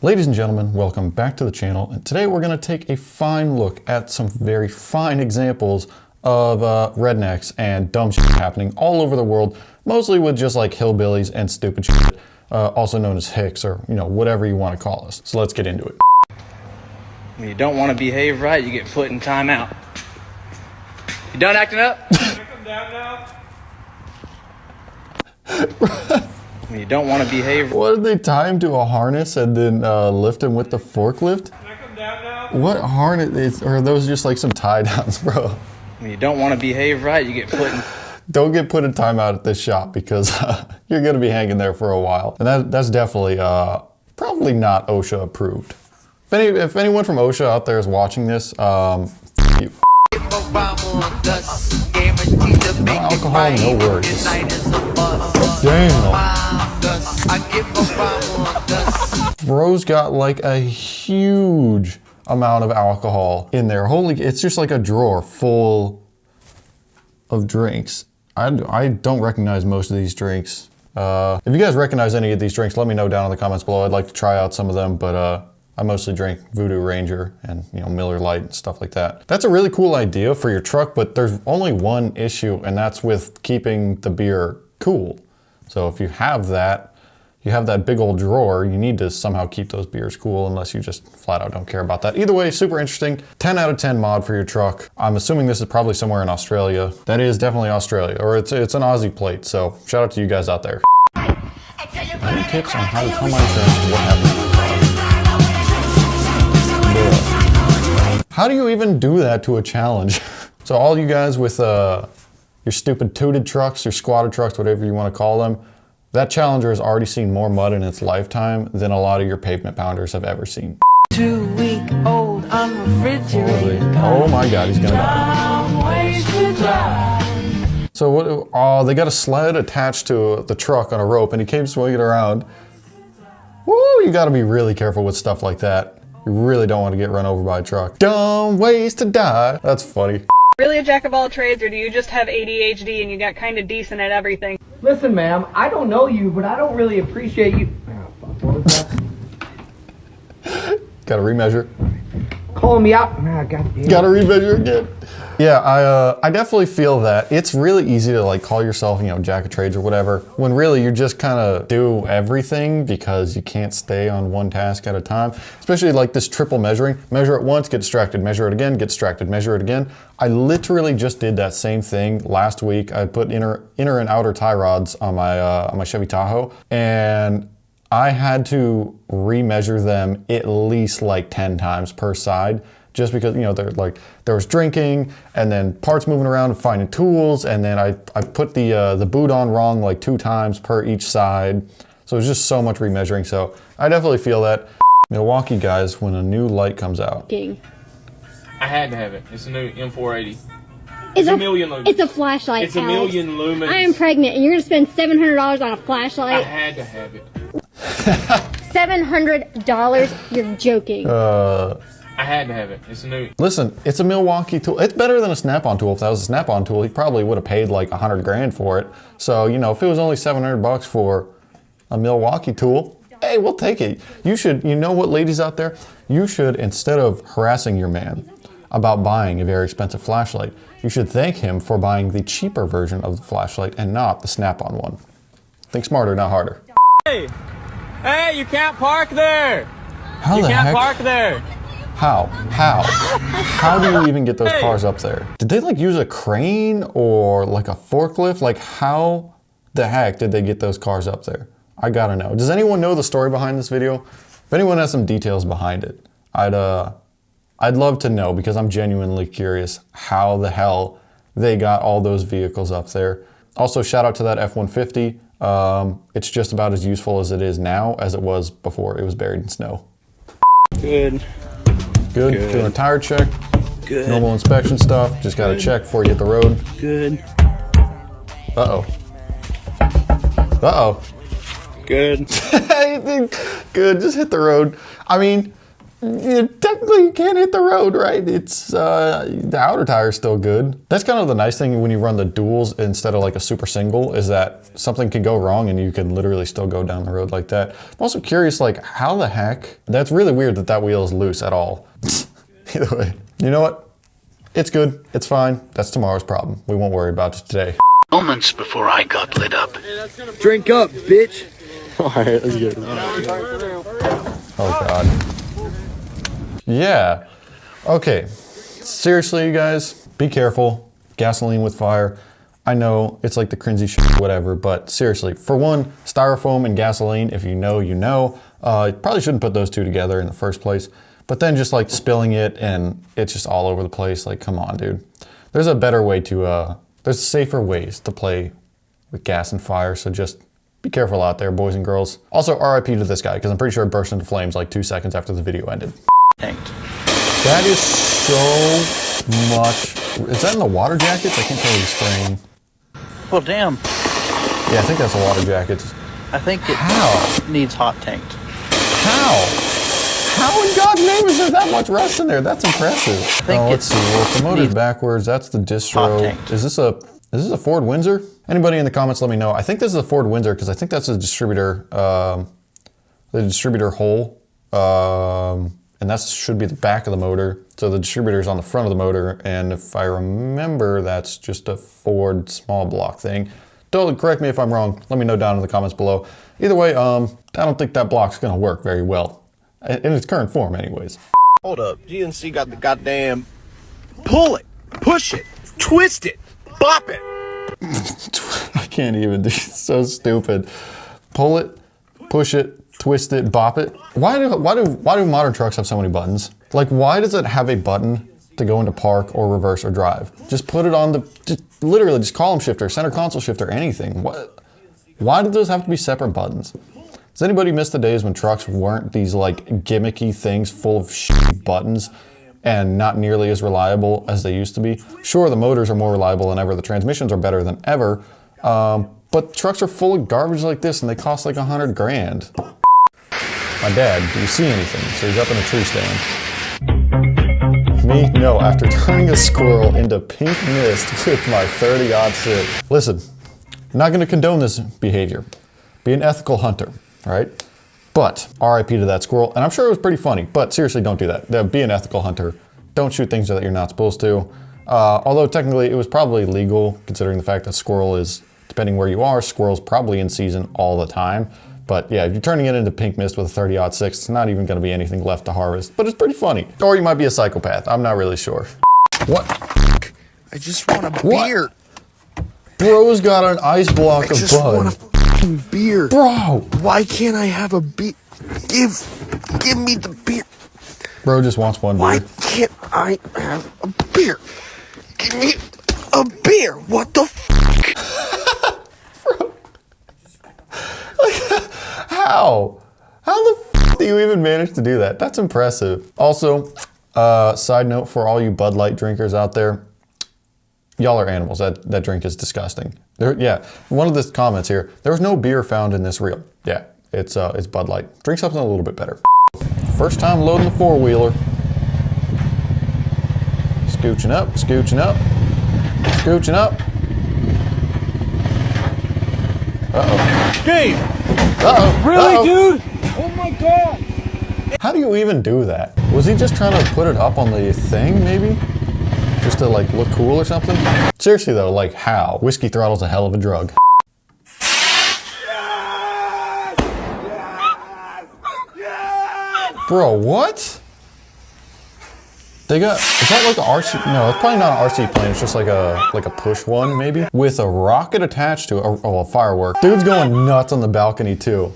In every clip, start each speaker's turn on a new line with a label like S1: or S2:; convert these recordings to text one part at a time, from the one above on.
S1: Ladies and gentlemen, welcome back to the channel, and today we're going to take a fine look at some very fine examples of rednecks and dumb shit happening all over the world, mostly with just like hillbillies and stupid shit, also known as hicks or, you know, whatever you want to call us. So let's get into it.
S2: When you don't want to behave right, you get put in timeout. You done acting up?
S3: Can I come down now?
S2: When you don't want to behave.
S1: What did they tie him to a harness and then lift him with the forklift?
S3: Can I come down now?
S1: What harness is, or are those just like some tie downs, bro?
S2: When you don't want to behave right, you get put in.
S1: Don't get put in timeout at this shop because you're going to be hanging there for a while. And that's definitely probably not OSHA approved. If anyone from OSHA out there is watching this, you. No alcohol, no worries. Damn. Bro's got like a huge amount of alcohol in there. Holy, it's just like a drawer full of drinks. I don't recognize most of these drinks. If you guys recognize any of these drinks, let me know down in the comments below. I'd like to try out some of them, but I mostly drink Voodoo Ranger and, you know, Miller Lite and stuff like that. That's a really cool idea for your truck, but there's only one issue, and that's with keeping the beer cool. So if you have that big old drawer, you need to somehow keep those beers cool unless you just flat out don't care about that. Either way, super interesting. 10 out of 10 mod for your truck. I'm assuming this is probably somewhere in Australia. That is definitely Australia, or it's an Aussie plate. So shout out to you guys out there. Any tips on how to tell my insurance what happened to my car? How do you even do that to a challenge? So all you guys with your stupid tooted trucks, your squatter trucks, whatever you want to call them, that Challenger has already seen more mud in its lifetime than a lot of your pavement pounders have ever seen.
S4: 2-week-old unrefrigerated.
S1: Oh my God, he's gonna die. So what? Oh, they got a sled attached to the truck on a rope, and he came swinging around. Woo! You got to be really careful with stuff like that. You really don't want to get run over by a truck. Dumb ways to die. That's funny.
S5: Really a jack of all trades, or do you just have ADHD and you got kind of decent at everything?
S6: Listen, ma'am, I don't know you, but I don't really appreciate you. Oh, fuck, what was that?
S1: Gotta remeasure.
S6: Calling me out. Ah, goddamn.
S1: Gotta remeasure again. Yeah, I definitely feel that it's really easy to like call yourself, you know, jack of trades or whatever, when really you just kind of do everything because you can't stay on one task at a time. Especially like this triple measuring. Measure it once, get distracted, measure it again, get distracted, measure it again. I literally just did that same thing last week. I put inner and outer tie rods on my Chevy Tahoe, and I had to remeasure them at least like 10 times per side, just because, you know, there was drinking and then parts moving around and finding tools, and then I put the boot on wrong like 2 times per each side. So it was just so much remeasuring. So I definitely feel that. Milwaukee guys, when a new light comes out.
S7: King.
S3: I had to have it. It's a new M480.
S7: It's
S3: a million lumens.
S7: It's a flashlight.
S3: It's a
S7: Alex.
S3: million lumens.
S7: I am pregnant, and you're gonna spend $700 on a
S3: I
S7: flashlight.
S3: had to have it.
S7: $700? You're joking.
S3: I had to have it. It's a new.
S1: Listen, it's a Milwaukee tool. It's better than a Snap-on tool. If that was a Snap-on tool, he probably would have paid like 100 grand for it. So, you know, if it was only 700 bucks for a Milwaukee tool, hey, we'll take it. You should, you know what, ladies out there? You should, instead of harassing your man about buying a very expensive flashlight, you should thank him for buying the cheaper version of the flashlight and not the Snap-on one. Think smarter, not harder.
S3: Hey, you can't park there.
S1: How
S3: You
S1: the
S3: can't
S1: heck?
S3: park there.
S1: How do you even get those cars up there? Did they like use a crane or like a forklift? Like how the heck did they get those cars up there? I gotta know. Does anyone know the story behind this video? If anyone has some details behind it, I'd love to know, because I'm genuinely curious how the hell they got all those vehicles up there. Also, shout out to that F-150. It's just about as useful as it is now as it was before it was buried in snow.
S2: Good.
S1: Good. Doing a tire check.
S2: Good.
S1: Normal inspection stuff. Just gotta check before you hit the road.
S2: Good.
S1: Uh-oh. Uh-oh.
S2: Good.
S1: Good, just hit the road. I mean, technically you can't hit the road, right? It's the outer tire's still good. That's kind of the nice thing when you run the duals instead of like a super single, is that something can go wrong and you can literally still go down the road like that. I'm also curious, like, how the heck? That's really weird that that wheel is loose at all. Either way, you know what? It's good. It's fine. That's tomorrow's problem. We won't worry about it today.
S8: Moments before I got lit up.
S3: Drink up, bitch.
S1: Alright, let's get it. Oh god. Yeah. Okay. Seriously, you guys, be careful. Gasoline with fire. I know it's like the cringy shit, whatever, but seriously, for one, styrofoam and gasoline, if you know, you know. You probably shouldn't put those two together in the first place. But then just like spilling it and it's just all over the place. Like, come on, dude. There's a better way to, there's safer ways to play with gas and fire. So just be careful out there, boys and girls. Also, RIP to this guy, because I'm pretty sure it burst into flames like 2 seconds after the video ended. That is so much. Is that in the water jackets? I can't tell you spraying.
S8: Well, damn.
S1: Yeah, I think that's the water jackets.
S8: I think it needs hot tanked.
S1: How? How in God's name is there that much rust in there? That's impressive. Let's see. Well, if the motor's backwards, that's the distro. Is this a Ford Windsor? Anybody in the comments, let me know. I think this is a Ford Windsor because I think that's a distributor, the distributor hole, and that should be the back of the motor. So the distributor's on the front of the motor, and if I remember, that's just a Ford small block thing. Don't correct me if I'm wrong. Let me know down in the comments below. Either way, I don't think that block's gonna work very well. In its current form, anyways.
S9: Hold up, GNC got the goddamn pull it, push it, twist it, bop it.
S1: I can't even do it. It's so stupid. Pull it, push it, twist it, bop it. Why do modern trucks have so many buttons? Like, why does it have a button to go into park or reverse or drive? Just put it on the, literally just column shifter, center console shifter, anything. Why do those have to be separate buttons? Does anybody miss the days when trucks weren't these like gimmicky things full of shitty buttons and not nearly as reliable as they used to be? Sure, the motors are more reliable than ever, the transmissions are better than ever, but trucks are full of garbage like this and they cost like 100 grand. My dad, do you see anything? So he's up in a tree stand. Me? No, after turning a squirrel into pink mist with my 30-06. Listen, I'm not gonna condone this behavior. Be an ethical hunter. Right? But RIP to that squirrel. And I'm sure it was pretty funny, but seriously, don't do that. Be an ethical hunter. Don't shoot things that you're not supposed to. Although technically it was probably legal considering the fact that squirrel is, depending where you are, squirrel's probably in season all the time. But yeah, if you're turning it into pink mist with a 30-06, it's not even gonna be anything left to harvest, but it's pretty funny. Or you might be a psychopath. I'm not really sure. What?
S9: I just want a beer.
S1: Bro's got an ice block of Bud.
S9: Beer.
S1: Bro!
S9: Why can't I have a beer? Give me the beer.
S1: Bro just wants one beer.
S9: Why can't I have a beer? Give me a beer. What the
S1: Bro. How? How the do you even manage to do that? That's impressive. Also, side note for all you Bud Light drinkers out there, y'all are animals. That drink is disgusting. Yeah, one of the comments here, there was no beer found in this reel. Yeah, it's Bud Light. Drink something a little bit better. First time loading the four-wheeler. Scooching up, scooching up, scooching up. Uh-oh.
S3: Dave!
S1: Uh-oh.
S3: Really,
S1: uh-oh.
S3: dude? Oh my God!
S1: How do you even do that? Was he just trying to put it up on the thing, maybe? Just to like look cool or something? Seriously though, like how? Whiskey throttle's a hell of a drug. Bro, what? They got, is that like an RC? No, it's probably not an RC plane. It's just like a push one maybe? With a rocket attached to it, a firework. Dude's going nuts on the balcony too.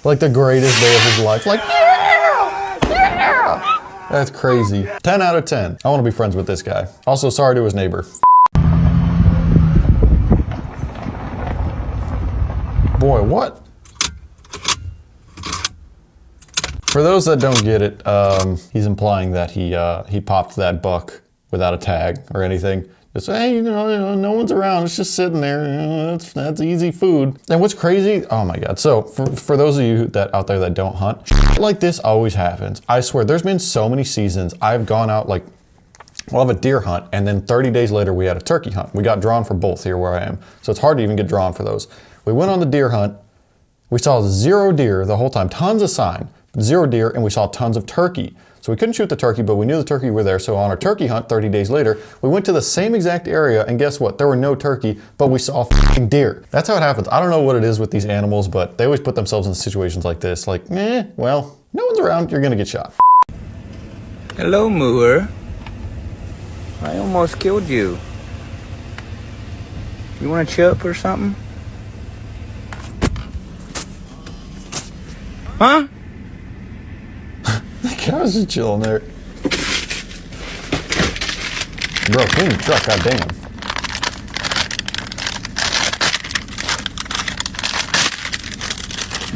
S1: Like the greatest day of his life. Like, yeah! Yeah! That's crazy. 10 out of 10. I want to be friends with this guy. Also, sorry to his neighbor. Boy, what? For those that don't get it, he's implying that he popped that buck without a tag or anything. It's, hey, no one's around. It's just sitting there. That's easy food. And what's crazy? Oh my God. So for those of you that out there that don't hunt, shit like this always happens. I swear, there's been so many seasons I've gone out like, we'll have a deer hunt, and then 30 days later we had a turkey hunt. We got drawn for both here where I am. So it's hard to even get drawn for those. We went on the deer hunt. We saw 0 deer the whole time, tons of sign, 0 deer, and we saw tons of turkey. So we couldn't shoot the turkey, but we knew the turkey were there. So on our turkey hunt 30 days later, we went to the same exact area, and guess what? There were no turkey, but we saw f***ing deer. That's how it happens. I don't know what it is with these animals, but they always put themselves in situations like this. Like, well, no one's around, you're gonna get shot.
S3: Hello, Moor. I almost killed you. You want a chip or something? Huh?
S1: The cow's just chilling there. Bro, clean the truck, goddamn.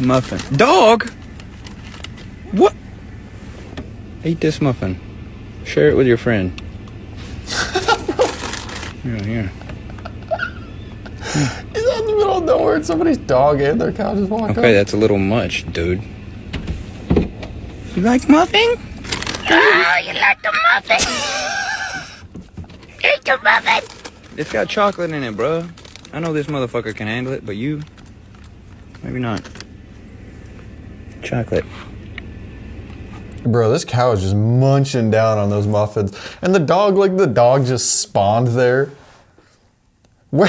S3: Muffin. Dog? What? Eat this muffin. Share it with your friend. Here.
S1: He's out in the middle of nowhere and somebody's dog and their cow just walk up.
S3: Okay, that's a little much, dude. You like muffin?
S7: Oh, you like the muffin? Eat the muffin.
S3: It's got chocolate in it, bro. I know this motherfucker can handle it, but you, maybe not. Chocolate.
S1: Bro, this cow is just munching down on those muffins. And the dog just spawned there. Where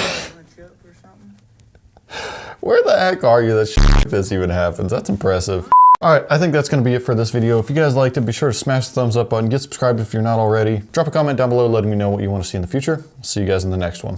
S1: the heck are you that shit like this even happens? That's impressive. Alright, I think that's going to be it for this video. If you guys liked it, be sure to smash the thumbs up button, get subscribed if you're not already. Drop a comment down below letting me know what you want to see in the future. I'll see you guys in the next one.